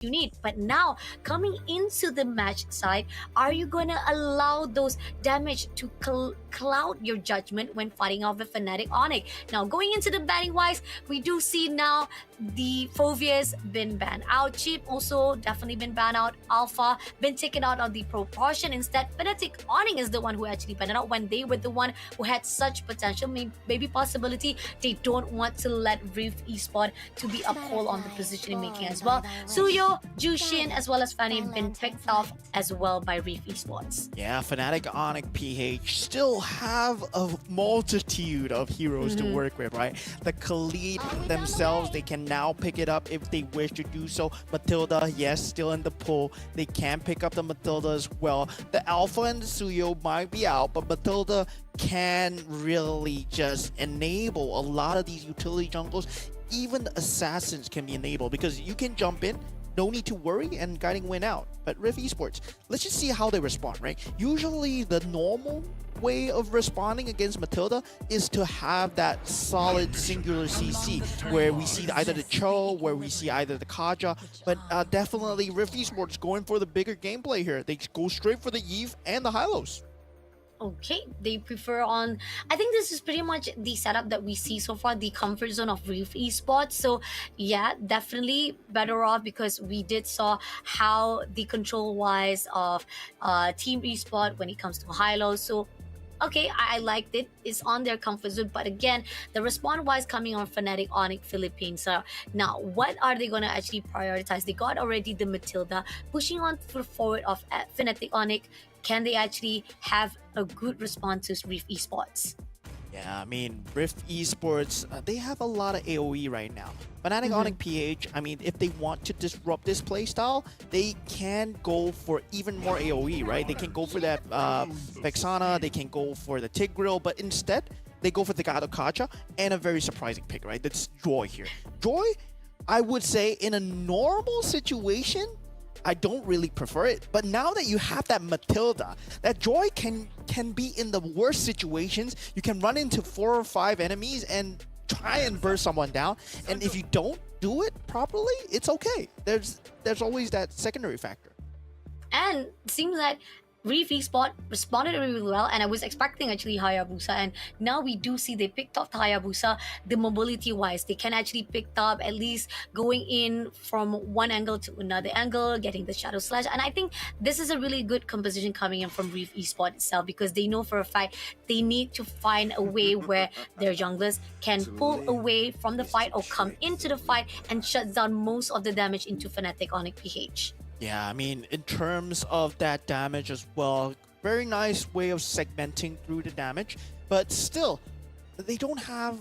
you need. But now, coming into the match side, are you gonna allow those damage to cloud your judgment when fighting off with Fnatic Onyx? Now, going into the banning wise, we do see now the Fovia's been banned out. Chip also definitely been banned out. Alpha been taken out of the proportion. Instead, Fnatic Onyx is the one who actually banned out when they were the one who had such potential, maybe possibility. They don't want to let Rift Esport to be uphold on the positioning making as well. Suyo, Jushin, as well as Fanny been picked off as well by Rift Esports. Yeah, Fnatic Onyx PH still have a multitude of heroes to work with, right? The Khalid themselves, they can now pick it up if they wish to do so. Matilda, yes, still in the pool. They can pick up the Matilda as well. The Alpha and the Suyo might be out, but Matilda can really just enable a lot of these utility jungles. Even the assassins can be enabled because you can jump in, no need to worry, and guiding win out. But Rift Esports, let's just see how they respond, right? Usually the normal way of responding against Matilda is to have that solid singular CC where we see either the Cho, where we see either the Kaja, but definitely Rift Esports going for the bigger gameplay here. They go straight for the Eve and the Hylos. Okay, they prefer on. I think this is pretty much the setup that we see so far, the comfort zone of Rift Esports. So yeah, definitely better off because we did saw how the control wise of Team Esport when it comes to high-low. So okay, I liked it. It's on their comfort zone, but again, the respawn wise coming on Fnatic Onyx Philippines. So now, what are they gonna actually prioritize? They got already the Matilda pushing on for forward of Fnatic Onyx. Can they actually have a good response to Rift Esports? Yeah, I mean, Rift Esports, they have a lot of AoE right now. Fnatic Onyx PH, I mean, if they want to disrupt this playstyle, they can go for even more AoE, right? They can go for that Vexana, they can go for the Tigreal, but instead, they go for the Gato Kacha and a very surprising pick, right? That's Joy here. Joy, I would say, in a normal situation, I don't really prefer it, but now that you have that Matilda, that Joy can be in the worst situations. You can run into 4 or 5 enemies and try and burst someone down, and if you don't do it properly, it's okay. There's always that secondary factor. And it seems that Rift Esport responded really well, and I was expecting actually Hayabusa, and now we do see they picked up the Hayabusa. The mobility wise, they can actually pick up at least going in from one angle to another angle, getting the Shadow Slash, and I think this is a really good composition coming in from Rift Esport itself because they know for a fact they need to find a way where their junglers can pull away from the fight or come into the fight and shut down most of the damage into Fnatic Onyx PH. Yeah, I mean, in terms of that damage as well, very nice way of segmenting through the damage, but still, they don't have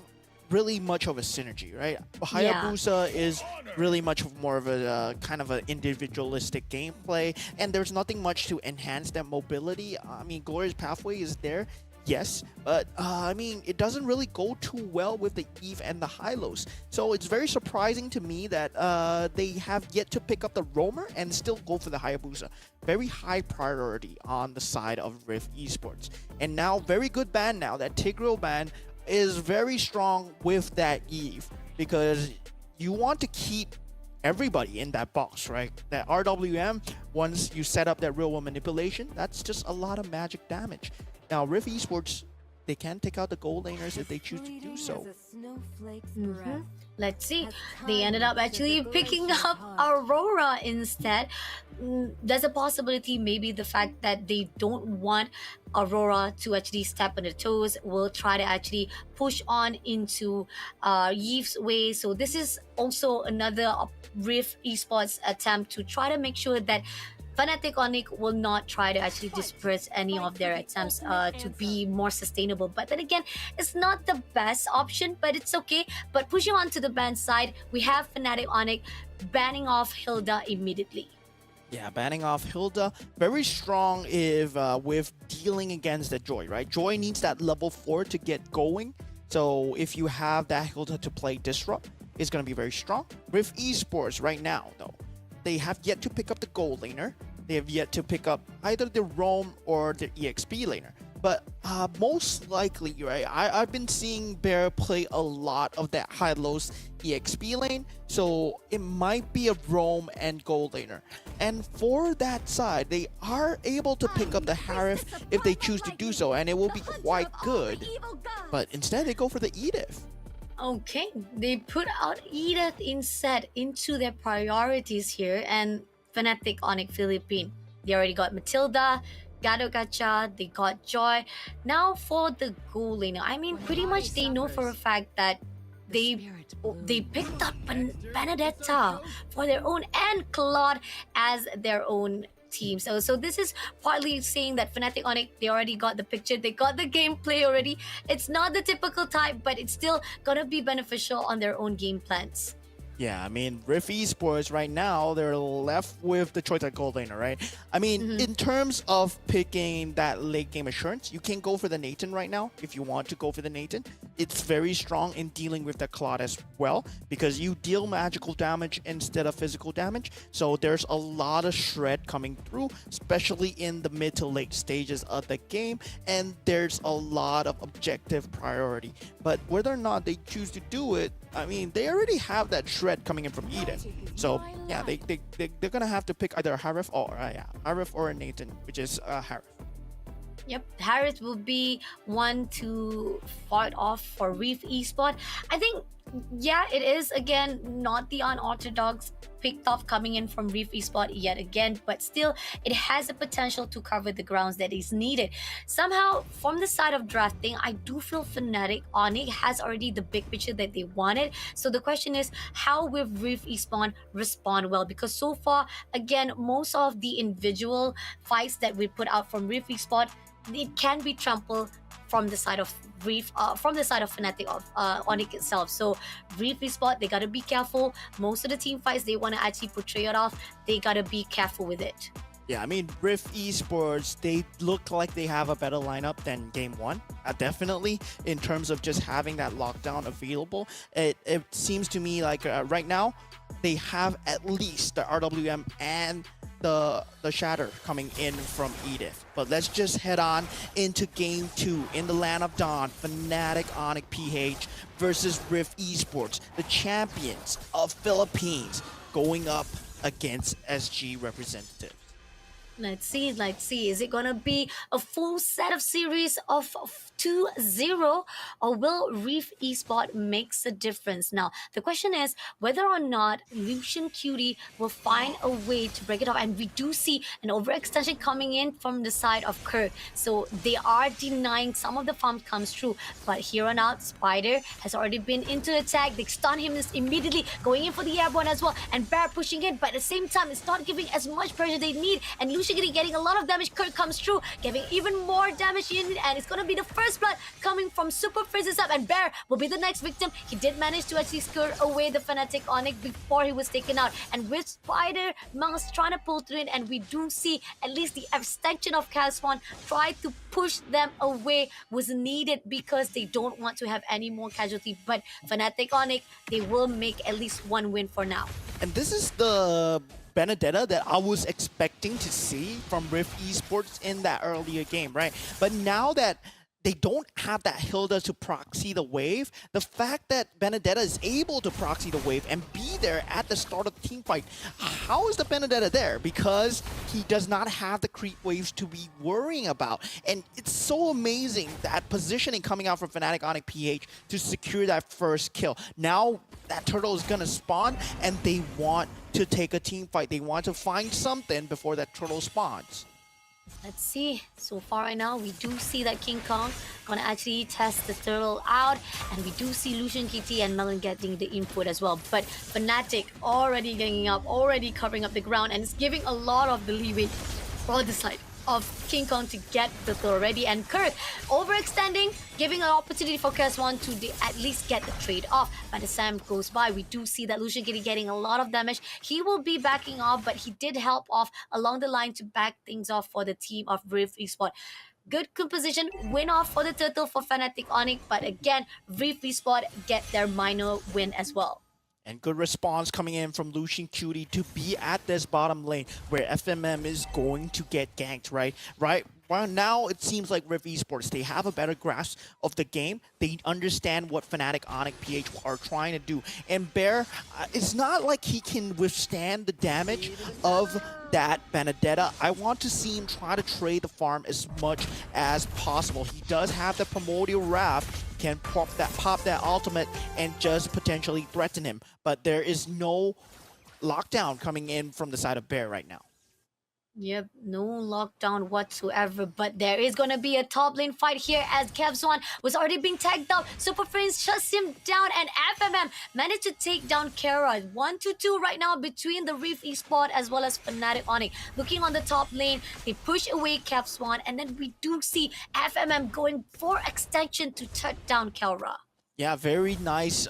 really much of a synergy, right? Hayabusa is really much more of a kind of an individualistic gameplay, and there's nothing much to enhance that mobility. I mean, Glorious Pathway is there, yes, but I mean, it doesn't really go too well with the Eve and the Hylos. So it's very surprising to me that they have yet to pick up the Roamer and still go for the Hayabusa. Very high priority on the side of Rift Esports. And now, very good ban now. That Tigreal ban is very strong with that Eve because you want to keep everybody in that box, right? That RWM, once you set up that real world manipulation, that's just a lot of magic damage. Now, Rift Esports, they can take out the gold laners if they choose to do so. Let's see. They ended up actually picking up Aurora instead. There's a possibility maybe the fact that they don't want Aurora to actually step on the toes will try to actually push on into Eve's way. So this is also another Rift Esports attempt to try to make sure that Fnatic Onyx will not try to actually disperse any of their attempts to be more sustainable. But then again, it's not the best option, but it's okay. But pushing on to the ban side, we have Fnatic Onyx banning off Hilda immediately. Yeah, banning off Hilda, very strong if with dealing against the Joy, right? Joy needs that level 4 to get going. So if you have that Hilda to play Disrupt, it's going to be very strong. With Esports right now, though, they have yet to pick up the gold laner. They have yet to pick up either the Roam or the EXP laner. But Most likely, right? I've been seeing Bear play a lot of that high-lows EXP lane, so it might be a roam and gold laner. And for that side, they are able to pick up the Harif if they choose to do so, and it will be quite good. But instead, they go for the Edith. Okay, they put out Edith instead into their priorities here, and Fnatic Onyx Philippine. They already got Matilda, Gado Gacha, they got Joy. Now for the goal laner, I mean, pretty much they know for a fact that they picked up Benedetta for their own and Claude as their own team. So this is partly saying that Fnatic Onyx, they already got the picture, they got the gameplay already. It's not the typical type, but it's still gonna be beneficial on their own game plans. Yeah, I mean, Rift Esports right now, they're left with the choice at gold laner, right? I mean, in terms of picking that late game assurance, you can go for the Nathan right now if you want to go for the Nathan. It's very strong in dealing with the Claude as well because you deal magical damage instead of physical damage. So there's a lot of shred coming through, especially in the mid to late stages of the game. And there's a lot of objective priority. But whether or not they choose to do it, I mean, they already have that shred coming in from Eden. So, yeah, they're going to have to pick either a Harif or a Nathan, which is Harif. Yep, Harris will be one to fight off for Reef Esport. I think, yeah, it is again not the unorthodox picked off coming in from Reef Esport yet again, but still it has the potential to cover the grounds that is needed. Somehow, from the side of drafting, I do feel Fnatic Onyx has already the big picture that they wanted. So the question is, how will Reef Esport respond well? Because so far, again, most of the individual fights that we put out from Reef Esport, it can be trampled from the side of Reef, from the side of Fnatic of Onyx itself. So Reef Esport, they gotta be careful. Most of the team fights they want to actually portray it off, they gotta be careful with it. Yeah, I mean, Rift Esports, they look like they have a better lineup than Game 1, definitely, in terms of just having that lockdown available. It seems to me like right now, they have at least the RWM and the Shatter coming in from Edith. But let's just head on into Game 2 in the Land of Dawn. Fnatic Onyx PH versus Rift Esports, the champions of Philippines, going up against SG representatives. Let's see. Is it gonna be a full set of series of 2-0, or will Reef Esport makes a difference? Now, the question is whether or not Lucian Cutie will find a way to break it off. And we do see an overextension coming in from the side of Kirk. So they are denying some of the farms comes true. But here on out, Spider has already been into the attack. They stun him immediately, going in for the airborne as well. And Bear pushing in, but at the same time, it's not giving as much pressure they need. And Lucian Cutie getting a lot of damage. Kirk comes through, giving even more damage in, and it's going to be the first blood coming from Super Freezes up, and Bear will be the next victim. He did manage to actually scare away the Fnatic Onyx before he was taken out, and with Spider, Mouse trying to pull through it, and we do see at least the extension of Caswan try to push them away was needed because they don't want to have any more casualty. But Fnatic Onyx, they will make at least one win for now. And this is the Benedetta that I was expecting to see from Rift Esports in that earlier game, right? But now that they don't have that Hilda to proxy the wave, the fact that Benedetta is able to proxy the wave and be there at the start of the team fight, how is the Benedetta there? Because he does not have the creep waves to be worrying about. And it's so amazing that positioning coming out from Fnatic Onyx PH to secure that first kill. Now that turtle is gonna spawn and they want to take a team fight. They want to find something before that turtle spawns. Let's see. So far right now, we do see that King Kong gonna actually test the turtle out, and we do see Lucian Kitty and Melon getting the input as well. But Fnatic already ganging up, already covering up the ground, and it's giving a lot of the leeway for the side of King Kong to get the turtle ready. And Kirk overextending, giving an opportunity for Keswan to at least get the trade off. By the time goes by, we do see that Lucian Kitty getting a lot of damage. He will be backing off, but he did help off along the line to back things off for the team of Rift Esport. Good composition, win off for the turtle for Fnatic Onyx, but again, Rift Esport get their minor win as well. And good response coming in from Lucian Cutie to be at this bottom lane where FMM is going to get ganked, right? Well, now it seems like Rift Esports, they have a better grasp of the game. They understand what Fnatic, Onyx, PH are trying to do. And Bear, it's not like he can withstand the damage of that Benedetta. I want to see him try to trade the farm as much as possible. He does have the Primordial Wrath, can pop that ultimate and just potentially threaten him. But there is no lockdown coming in from the side of Bear right now. Yep, no lockdown whatsoever, but there is gonna be a top lane fight here as Kevzwan was already being tagged out. Super Prince shuts him down, and FMM managed to take down Kara. 1-2 right now between the Reef Esport as well as Fnatic Onyx. Looking on the top lane, they push away Kevzwan, and then we do see FMM going for extension to touch down Kara. Yeah, very nice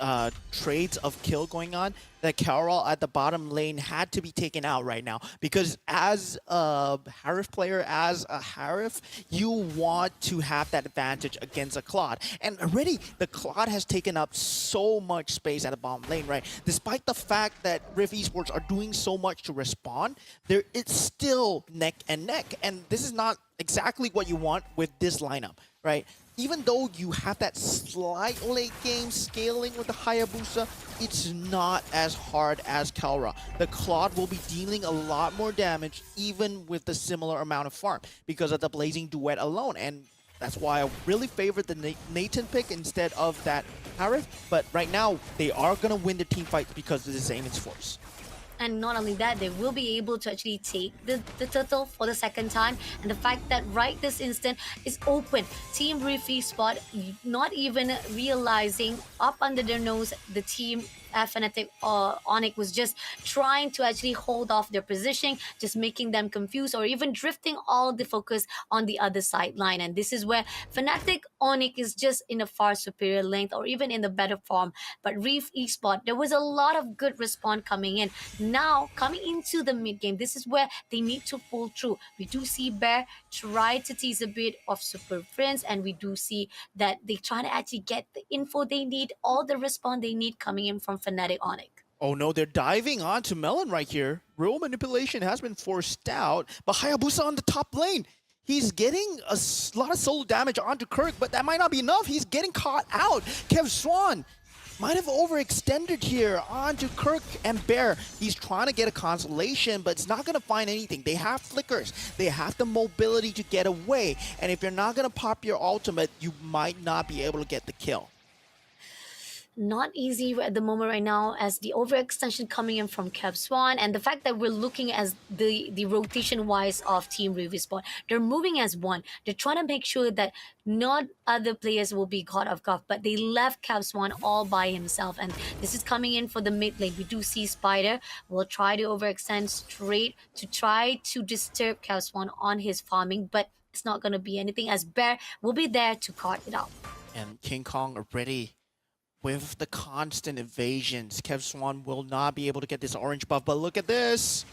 trades of kill going on. That Carol at the bottom lane had to be taken out right now because as a Harif player, as a Harif, you want to have that advantage against a Claude. And already the Claude has taken up so much space at the bottom lane, right? Despite the fact that Rift Esports are doing so much to respond, it's still neck and neck. And this is not exactly what you want with this lineup, right? Even though you have that slight late game scaling with the Hayabusa, it's not as hard as Kalra. The Claude will be dealing a lot more damage even with the similar amount of farm because of the Blazing Duet alone. And that's why I really favored the Nathan pick instead of that Harif. But right now, they are going to win the team fight because of the Zamon's Force. And not only that, they will be able to actually take the turtle for the second time. And the fact that right this instant is open. Team Reefy Spot not even realizing up under their nose the team Fnatic Onyx was just trying to actually hold off their positioning, just making them confused or even drifting all the focus on the other sideline. And this is where Fnatic Onyx is just in a far superior length or even in the better form. But Reef Esport, there was a lot of good response coming in. Now, coming into the mid game, this is where they need to pull through. We do see Bear try to tease a bit of Super Friends, and we do see that they try to actually get the info they need, all the response they need coming in from Fnatic Onyx. Oh no, they're diving onto Melon right here. Real manipulation has been forced out, but Hayabusa on the top lane. He's getting a lot of solo damage onto Kirk, but that might not be enough. He's getting caught out. Kevzwan might have overextended here onto Kirk and Bear. He's trying to get a consolation, but it's not going to find anything. They have flickers. They have the mobility to get away. And if you're not going to pop your ultimate, you might not be able to get the kill. Not easy at the moment right now as the overextension coming in from Kevzwan, and the fact that we're looking as the rotation wise of Team Revisport. They're moving as one. They're trying to make sure that not other players will be caught off guard, but they left Kevzwan all by himself. And this is coming in for the mid lane. We do see Spider will try to overextend straight to try to disturb Kevzwan on his farming, but it's not going to be anything as Bear will be there to cut it out. And King Kong already with the constant evasions, Kevzwan will not be able to get this orange buff, but look at this.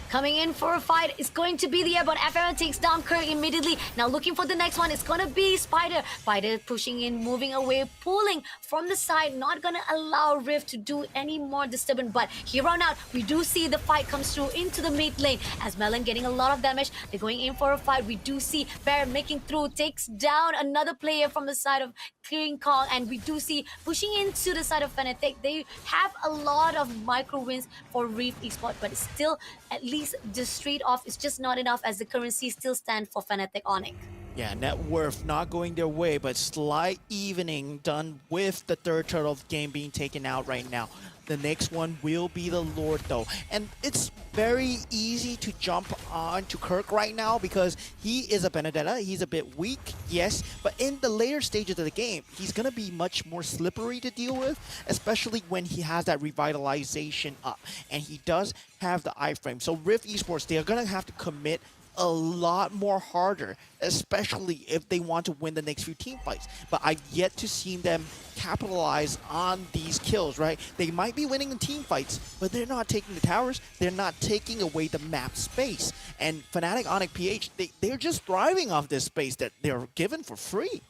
Coming in for a fight is going to be the airborne. FMM takes down Kirk immediately. Now looking for the next one. It's going to be Spider. Spider pushing in, moving away, pulling from the side. Not going to allow Rift to do any more disturbance. But here on out, we do see the fight comes through into the mid lane. As Melon getting a lot of damage. They're going in for a fight. We do see Bear making through. Takes down another player from the side of King Kong. And we do see pushing into the side of Fnatic. They have a lot of micro wins for Reef Esport. But it's still at least the straight off is just not enough as the currency still stands for Fnatic Onyx. Yeah, net worth not going their way, but slight evening done with the third turtle of the game being taken out right now. The next one will be the Lord though. And it's very easy to jump on to Kirk right now because he is a Benedetta. He's a bit weak, yes, but in the later stages of the game, he's going to be much more slippery to deal with, especially when he has that revitalization up. And he does have the iframe. So Rift Esports, they are going to have to commit a lot more harder, especially if they want to win the next few team fights. But I've yet to see them capitalize on these kills, right? They might be winning the team fights, but they're not taking the towers. They're not taking away the map space. And Fnatic Onyx PH, they're just thriving off this space that they're given for free.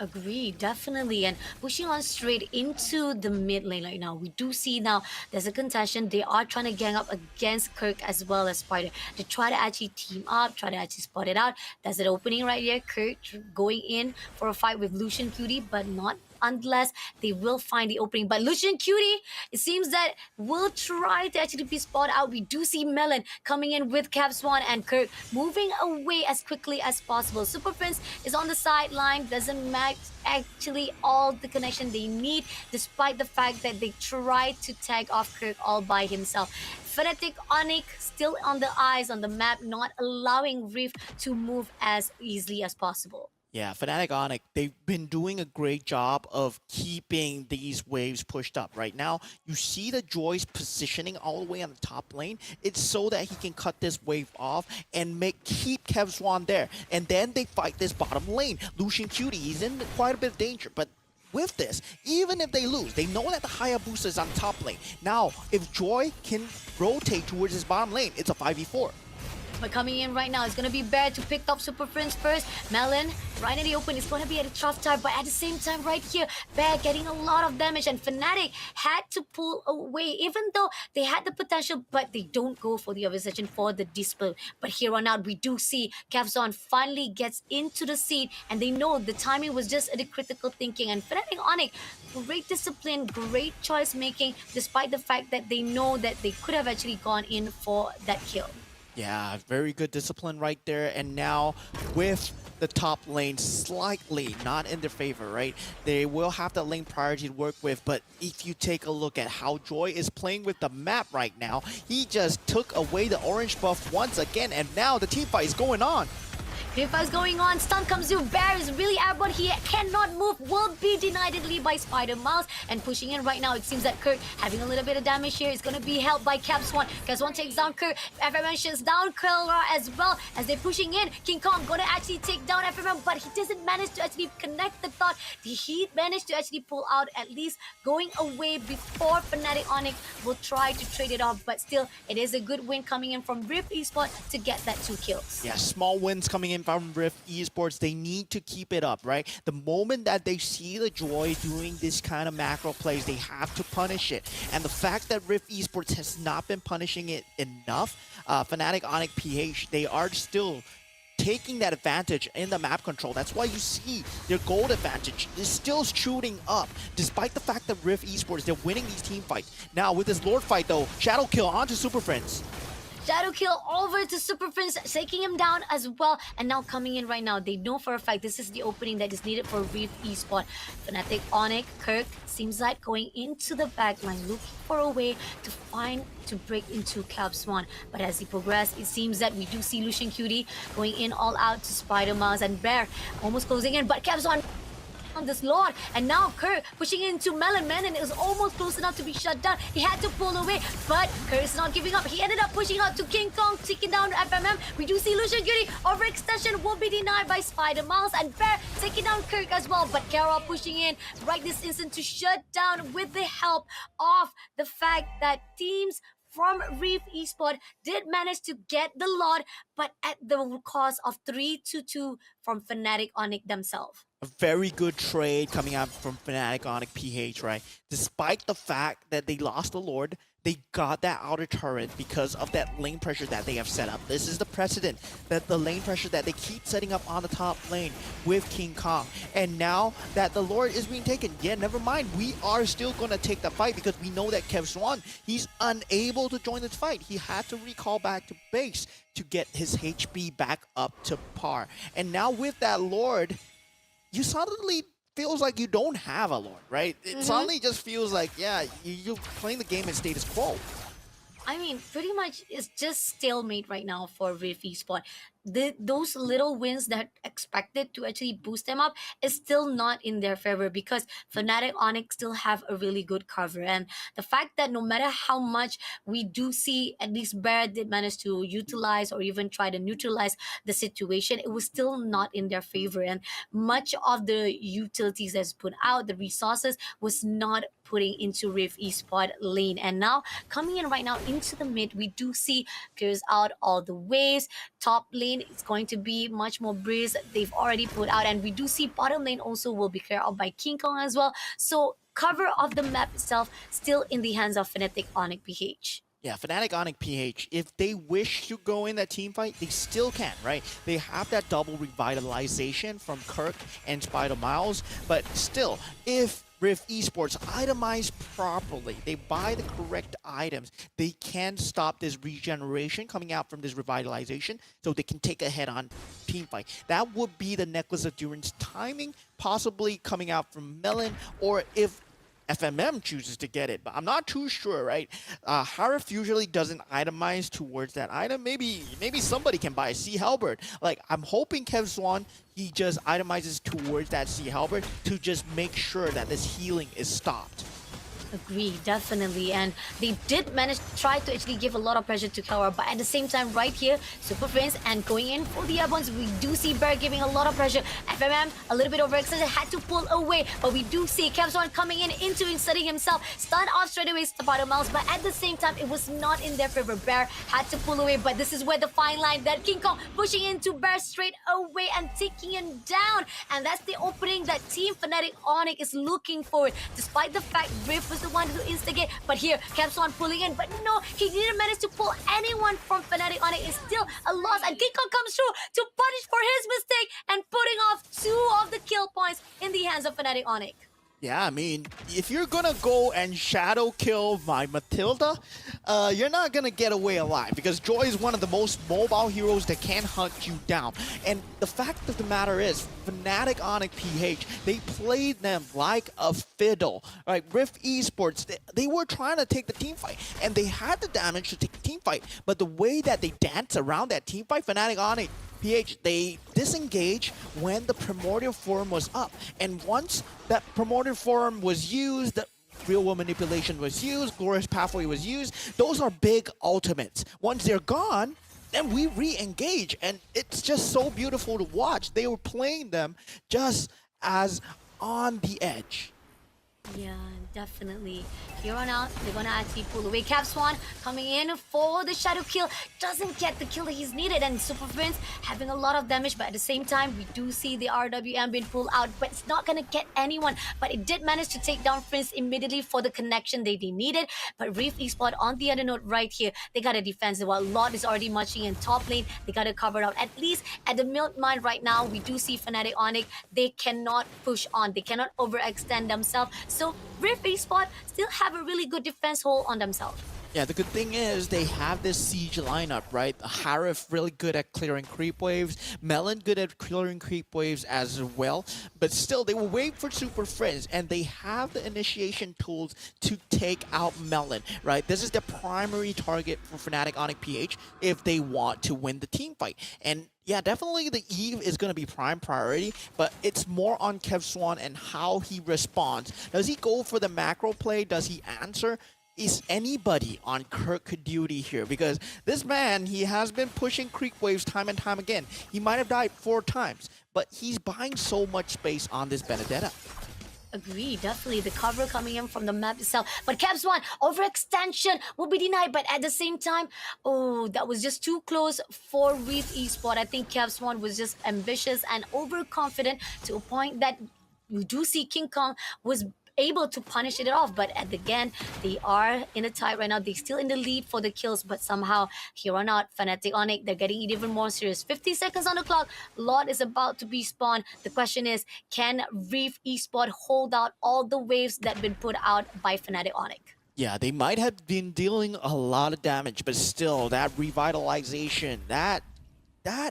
Agree, definitely. And pushing on straight into the mid lane right now, we do see now there's a contention. They are trying to gang up against Kirk as well as Spider to try to actually team up, try to actually spot it out. There's an opening right here. Kirk going in for a fight with Lucian Cutie, but not unless they will find the opening. But Lucian Cutie, it seems that will try to actually be spot out. We do see Melon coming in with Cap Swan and Kirk moving away as quickly as possible. Super Prince is on the sideline, doesn't match actually all the connection they need, despite the fact that they tried to tag off Kirk all by himself. Fnatic Onyx still on the eyes on the map, not allowing Reef to move as easily as possible. Yeah, Fnatic Onyx, they've been doing a great job of keeping these waves pushed up. Right now, you see the Joy's positioning all the way on the top lane. It's so that he can cut this wave off and keep Kev Swan there. And then they fight this bottom lane. Lucian Cutie, he's in quite a bit of danger, but with this, even if they lose, they know that the Hayabusa is on top lane. Now, if Joy can rotate towards his bottom lane, it's a 5v4. But coming in right now, it's going to be Bear to pick up Super Prince first. Melon, right in the open, is going to be at a tough time. But at the same time, right here, Bear getting a lot of damage. And Fnatic had to pull away, even though they had the potential, but they don't go for the opposition for the display. But here on out, we do see Kevzon finally gets into the seat. And they know the timing was just the critical thinking. And Fnatic Onyx, great discipline, great choice making, despite the fact that they know that they could have actually gone in for that kill. Yeah, very good discipline right there. And now with the top lane slightly not in their favor, right? They will have the lane priority to work with, but if you take a look at how Joy is playing with the map right now, he just took away the orange buff once again, and now the team fight is going on. Griffa is going on, stun comes through, Bear is really airborne, he cannot move, will be denied by Spider Mouse, and pushing in right now, it seems that Kirk having a little bit of damage here is going to be helped by Cap Swan. Cap Swan takes down Kirk, FMN shuts down Kurra as well, as they're pushing in. King Kong going to actually take down FMN, but he doesn't manage to actually connect the thought. He managed to actually pull out, at least going away before Fnatic Onyx will try to trade it off, but still, it is a good win coming in from Rift Esports to get that 2 kills. Yeah, small wins coming in from Rift Esports. They need to keep it up, right? The moment that they see the Joy doing this kind of macro plays, they have to punish it. And the fact that Rift Esports has not been punishing it enough, Fnatic Onyx PH, they are still taking that advantage in the map control. That's why you see their gold advantage is still shooting up, despite the fact that Rift Esports, they're winning these team fights. Now with this Lord fight though, Shadow Kill onto Super Friends. Shadow Kill over to Super Prince, taking him down as well. And now coming in right now, they know for a fact this is the opening that is needed for Reef Esport. Fnatic Onyx, Kirk seems like going into the backline, looking for a way to break into Cap Swan. But as he progresses, it seems that we do see Lucian Cutie going in all out to Spider Mouse and Bear, almost closing in, but Cap Swan on this Lord, and now Kirk pushing into Melon Man, and it was almost close enough to be shut down. He had to pull away, but Kirk is not giving up. He ended up pushing out to King Kong, taking down FMM. We do see Lucian Cutie overextension will be denied by Spider Mouse, and Bear taking down Kirk as well. But Kara pushing in right this instant to shut down with the help of the fact that teams from Reef Esport did manage to get the lot, but at the cost of 3-2 from Fnatic Onyx themselves. A very good trade coming out from Fnatic Onyx PH, right? Despite the fact that they lost the Lord, they got that outer turret because of that lane pressure that they have set up. This is the precedent, that the lane pressure that they keep setting up on the top lane with King Kong. And now that the Lord is being taken, yeah, never mind. We are still going to take the fight because we know that Kev Swan, he's unable to join this fight. He had to recall back to base to get his HP back up to par. And now with that Lord, you suddenly feels like you don't have a Lord, right? It suddenly just feels like, yeah, you're playing the game in status quo. I mean, pretty much it's just stalemate right now for Rift Esport. Those little wins that expected to actually boost them up is still not in their favor because Fnatic Onyx still have a really good cover. And the fact that no matter how much we do see, at least Bear did manage to utilize or even try to neutralize the situation, it was still not in their favor. And much of the utilities that's put out, the resources, was not putting into Rift Esport lane. And now coming in right now into the mid, we do see clears out all the waves. Top lane is going to be much more breeze. They've already put out, and we do see bottom lane also will be cleared out by King Kong as well. So cover of the map itself still in the hands of Fnatic Onyx PH. Yeah, Fnatic Onyx PH, if they wish to go in that team fight, they still can, right? They have that double revitalization from Kirk and Spider Miles, but still, if Rift Esports itemize properly, they buy the correct items, they can stop this regeneration coming out from this revitalization so they can take a head-on team fight. That would be the Necklace of Durance timing, possibly coming out from Melon, or if FMM chooses to get it, but I'm not too sure, right? Harif usually doesn't itemize towards that item. Maybe somebody can buy a Sea Halberd. Like, I'm hoping Kev Swan, he just itemizes towards that Sea Halberd to just make sure that this healing is stopped. Agree, definitely. And they did manage to try to actually give a lot of pressure to Kawa, but at the same time, right here, Super Prince and going in for the airborns, we do see Bear giving a lot of pressure. FMM, a little bit overextended, had to pull away, but we do see Kevzon coming in, inserting himself, stun off straight away Spider Mouse, but at the same time, it was not in their favor. Bear had to pull away, but this is where the fine line that King Kong pushing into Bear straight away and taking him down. And that's the opening that Team Fnatic Onyx is looking for, despite the fact Rift was the one to instigate, but here Capswan pulling in, but no, he didn't manage to pull anyone from Fnatic Onyx. It's still a loss, and King Kong comes through to punish for his mistake and putting off 2 of the kill points in the hands of Fnatic Onyx. Yeah, I mean, if you're gonna go and shadow kill my Matilda, you're not gonna get away alive, because Joy is one of the most mobile heroes that can hunt you down. And the fact of the matter is, Fnatic Onyx PH, they played them like a fiddle. Right, Rift Esports, they were trying to take the team fight, and they had the damage to take the team fight, but the way that they dance around that team fight, Fnatic Onyx PH, they disengage when the Primordial Form was up. And once that Primordial Form was used, the Real World Manipulation was used, Glorious Pathway was used, those are big ultimates. Once they're gone, then we re-engage, and it's just so beautiful to watch. They were playing them just as on the edge. Yeah, definitely. Here on out, they're gonna actually pull away. Cap Swan coming in for the shadow kill. Doesn't get the kill that he's needed. And Super Prince having a lot of damage, but at the same time, we do see the RWM being pulled out, but it's not gonna get anyone. But it did manage to take down Prince immediately for the connection they needed. But Reef Esport on the other note right here, they got a defensive. While Lot is already marching in top lane, they got it covered out. At least at the milk mine right now, we do see Fnatic Onyx. They cannot push on. They cannot overextend themselves. So Rift Esport still have a really good defense hold on themselves. Yeah, the good thing is they have this siege lineup, right? Harif really good at clearing creep waves, Melon good at clearing creep waves as well, but still they will wait for Super Friends, and they have the initiation tools to take out Melon, right? This is the primary target for Fnatic Onyx PH if they want to win the team fight. And yeah, definitely the Eve is going to be prime priority, but it's more on Kev Swan and how he responds. Does he go for the macro play? Does he answer? Is anybody on Kirk duty here? Because this man, he has been pushing creep waves time and time again. He might have died 4 times, but he's buying so much space on this Benedetta. Agree, definitely. The cover coming in from the map itself. But Caps 1, overextension will be denied. But at the same time, oh, that was just too close for Reef Esport. I think Caps 1 was just ambitious and overconfident to a point that you do see King Kong was able to punish it off, but again, they are in a tie right now. They're still in the lead for the kills, but somehow here on out, Fnatic Onyx, they're getting even more serious. 50 seconds on the clock. Lot is about to be spawned. The question is, can Reef Esport hold out all the waves that have been put out by Fnatic Onyx? Yeah, they might have been dealing a lot of damage, but still, that revitalization, that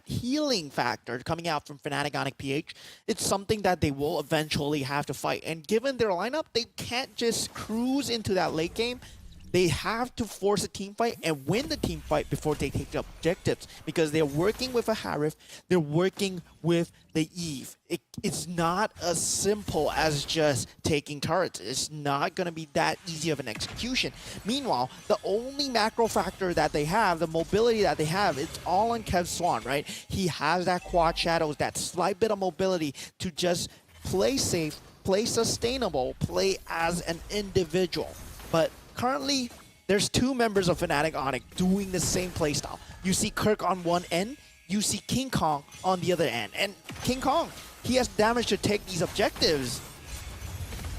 healing factor coming out from Fnatic Onyx PH, it's something that they will eventually have to fight. And given their lineup, they can't just cruise into that late game. They have to force a team fight and win the team fight before they take the objectives, because they're working with a Harif, they're working with the Eve. It's not as simple as just taking turrets. It's not going to be that easy of an execution. Meanwhile, the only macro factor that they have, the mobility that they have, it's all on Kev Swan, right? He has that quad shadows, that slight bit of mobility to just play safe, play sustainable, play as an individual. But currently, there's two members of Fnatic Onyx doing the same playstyle. You see Kirk on one end, you see King Kong on the other end. And King Kong, he has damage to take these objectives.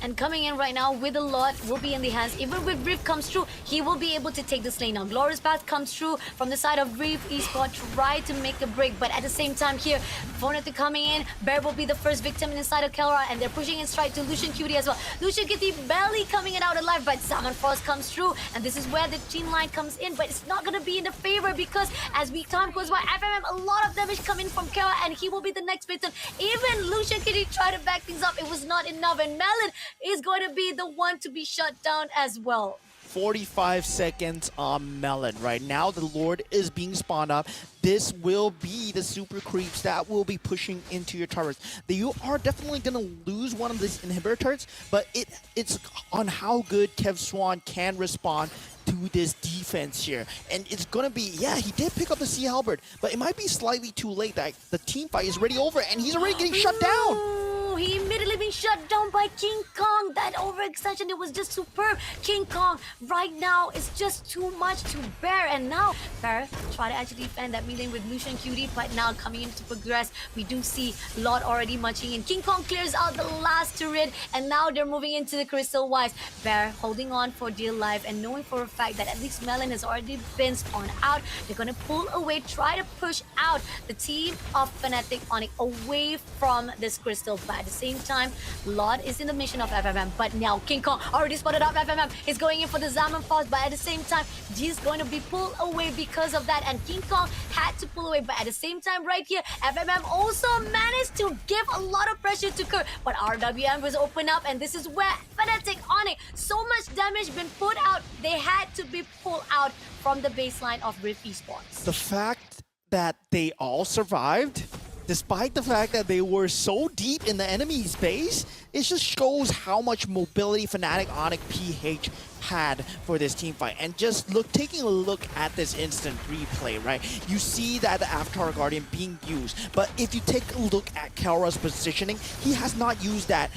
And coming in right now with a lot will be in the hands. Even with Rift comes through, he will be able to take this lane now. Glorious Path comes through from the side of Rift Esports, try to make a break. But at the same time here, Fortnite coming in. Bear will be the first victim inside of Kelra, and they're pushing in straight to Lucian Cutie as well. Lucian Cutie barely coming in out alive, but Salmon Frost comes through. And this is where the team line comes in, but it's not going to be in the favor because as time goes by, FMM, a lot of damage coming from Kelra, and he will be the next victim. Even Lucian Cutie tried to back things up. It was not enough, and Melon is going to be the one to be shut down as well. 45 seconds on Melon. Right now, the Lord is being spawned up. This will be the super creeps that will be pushing into your turrets. You are definitely going to lose one of these inhibitor turrets, but it's on how good Kev Swan can respond to this defense here. And it's going to be, yeah, he did pick up the Sea Halberd, but it might be slightly too late that the team fight is already over and he's already getting shut down. He immediately been shut down by King Kong. That overextension, it was just superb. King Kong right now is just too much to bear. And now Bear try to actually defend that mid with Lucian Cutie, but now coming in to progress, we do see Lot already munching in. King Kong clears out the last turret, and now they're moving into the Crystal Wise. Bear holding on for dear life and knowing for a fact that at least Melon has already been spawned out. They're gonna pull away, try to push out the team of Fnatic Onyx away from this crystal. But at the same time, Lot is in the mission of FMM, but now King Kong already spotted up FMM. He's going in for the Zaman Force, but at the same time, he's going to be pulled away because of that, and King Kong had to pull away. But at the same time, right here, FMM also managed to give a lot of pressure to Kerr, but RWM was open up, and this is where Fnatic Onyx, so much damage been put out, they had to be pulled out from the baseline of Rift Esports. The fact that they all survived, despite the fact that they were so deep in the enemy's base, it just shows how much mobility Fnatic Onyx PH had for this team fight. And just taking a look at this instant replay, right? You see that the Avatar Guardian being used, but if you take a look at Kelra's positioning, he has not used that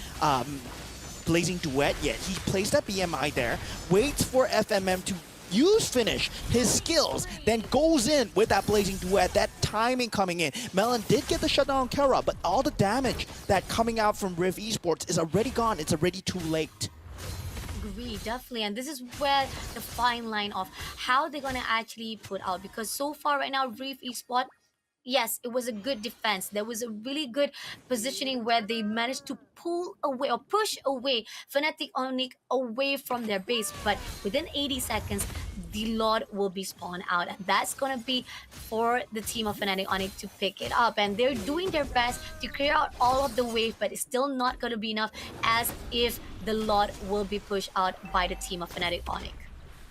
Blazing Duet yet. He placed that BMI there, waits for FMM to use finish his skills, then goes in with that Blazing Duet, that timing coming in. Melon did get the shutdown on Kelra, but all the damage that coming out from Rift Esports is already gone. It's already too late. Agree, definitely. And this is where the fine line of how they're going to actually put out, because so far right now, Rift Esports, yes, it was a good defense. There was a really good positioning where they managed to pull away or push away Fnatic Onyx away from their base. But within 80 seconds, the Lord will be spawned out. And that's going to be for the team of Fnatic Onyx to pick it up. And they're doing their best to clear out all of the wave, but it's still not going to be enough, as if the Lord will be pushed out by the team of Fnatic Onyx.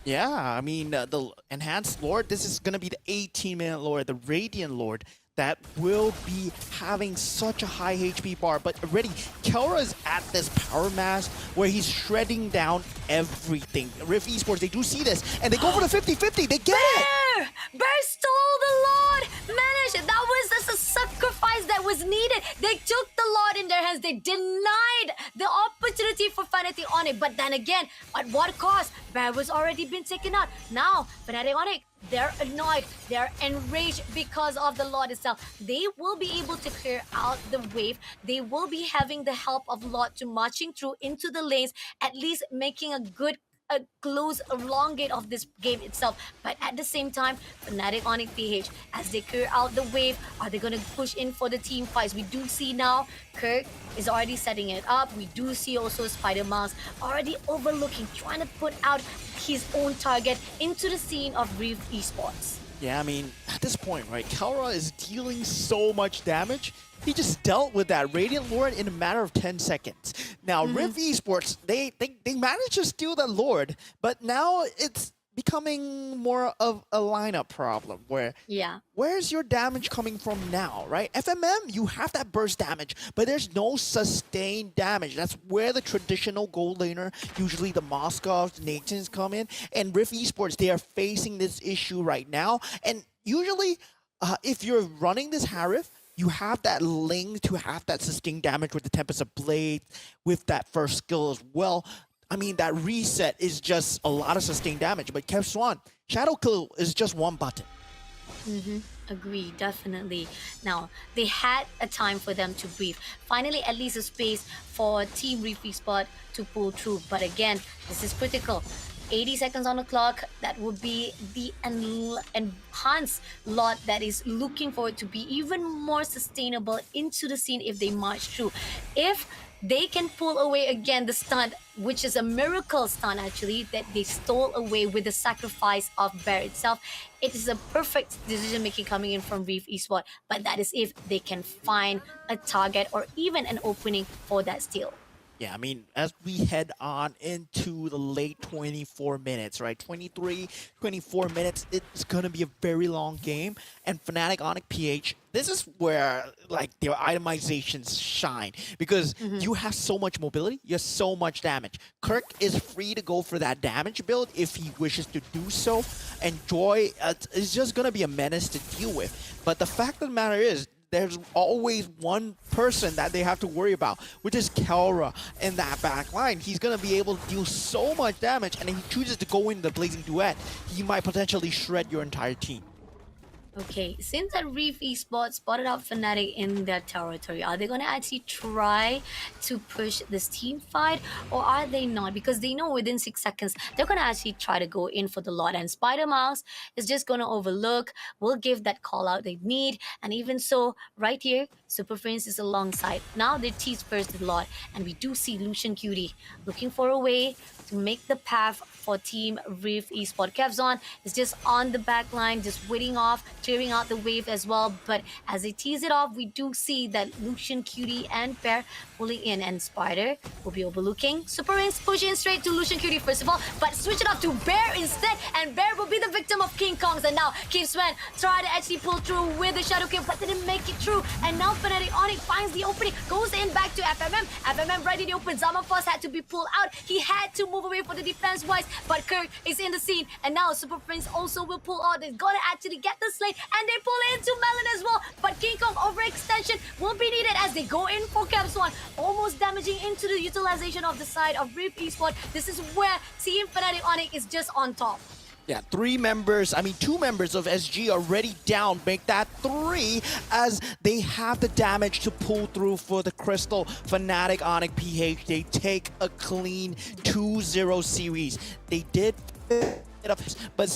Yeah, I mean, the Enhanced Lord, this is going to be the 18-minute Lord, the Radiant Lord, that will be having such a high HP bar. But already, Kelra is at this power mass where he's shredding down everything. Rift Esports, they do see this, and they go for the 50-50. They get it! Bear stole the Lord! Managed! That was just a sacrifice that was needed. They took the Lord in their hands. They denied the opportunity for Fnatic Onyx. But then again, at what cost? Bear was already been taken out. Now, Fnatic Onyx, they're annoyed, they're enraged because of the Lord itself. They will be able to clear out the wave. They will be having the help of Lord to marching through into the lanes, at least making a good close elongate of this game itself. But at the same time, Fnatic Onyx PH, as they clear out the wave, are they going to push in for the team fights? We do see now Kirk is already setting it up. We do see also Spider-Mouse already overlooking, trying to put out his own target into the scene of Rift Esports. Yeah, I mean, at this point, right, Kelra is dealing so much damage. He just dealt with that Radiant Lord in a matter of 10 seconds. Now, Rift Esports, they managed to steal that Lord, but now it's becoming more of a lineup problem where, where's your damage coming from now, right? FMM, you have that burst damage, but there's no sustained damage. That's where the traditional gold laner, usually the Moscovs, the Natans come in, and Rift Esports, they are facing this issue right now. And usually, if you're running this Harif, you have that link to have that sustained damage with the Tempest of Blade, with that first skill as well. I mean, that reset is just a lot of sustained damage. But Kev Swan, Shadow Kill is just one button. Mm-hmm. Agree, definitely. Now, they had a time for them to breathe. Finally, at least a space for Team Reef Spot to pull through. But again, this is critical. 80 seconds on the clock, that would be the enhanced lot that is looking forward to be even more sustainable into the scene if they march through. If they can pull away again the stunt, which is a miracle stunt actually, that they stole away with the sacrifice of Bear itself. It is a perfect decision making coming in from Reef Eastward, but that is if they can find a target or even an opening for that steal. Yeah, I mean, as we head on into the late 24 minutes, right? 23, 24 minutes, it's going to be a very long game. And Fnatic Onyx PH, this is where, like, their itemizations shine. Because you have so much mobility, you have so much damage. Kirk is free to go for that damage build if he wishes to do so. And Joy is just going to be a menace to deal with. But the fact of the matter is, there's always one person that they have to worry about, which is Kelra in that back line. He's going to be able to deal so much damage, and if he chooses to go in the Blazing Duet, he might potentially shred your entire team. Okay, since that Reef Esports spotted out Fnatic in their territory, are they going to actually try to push this team fight, or are they not? Because they know within 6 seconds, they're going to actually try to go in for the lot, and Spider Mouse is just going to overlook, will give that call out they need, and even so, right here, Super Prince is alongside. Now they tease first the lot, and we do see Lucian Cutie looking for a way to make the path for Team Reef Esport. Kevzon is just on the back line, just waiting off, clearing out the wave as well. But as they tease it off, we do see that Lucian, Cutie, and Bear pulling in, and Spider will be overlooking. Super Rings push in straight to Lucian Cutie first of all, but switch it off to Bear instead, and Bear will be the victim of King Kongs. And now Kim Sven tried to actually pull through with the Shadow Kill, but didn't make it through. And now Fnatic Onyx finds the opening, goes in back to FMM. FMM right in the open. Zaman first had to be pulled out. He had to move away for the defense wise, but Kirk is in the scene, and now Super Prince also will pull out. They're gonna actually get the slate, and they pull into Melon as well. But King Kong overextension will be needed as they go in for Capswan, almost damaging into the utilization of the side of Reef Esport. This is where Team Fnatic Onyx is just on top. Yeah, two members of SG already down. Make that 3 as they have the damage to pull through for the Crystal. Fnatic Onyx PH, they take a clean 2-0 series. They did it up, but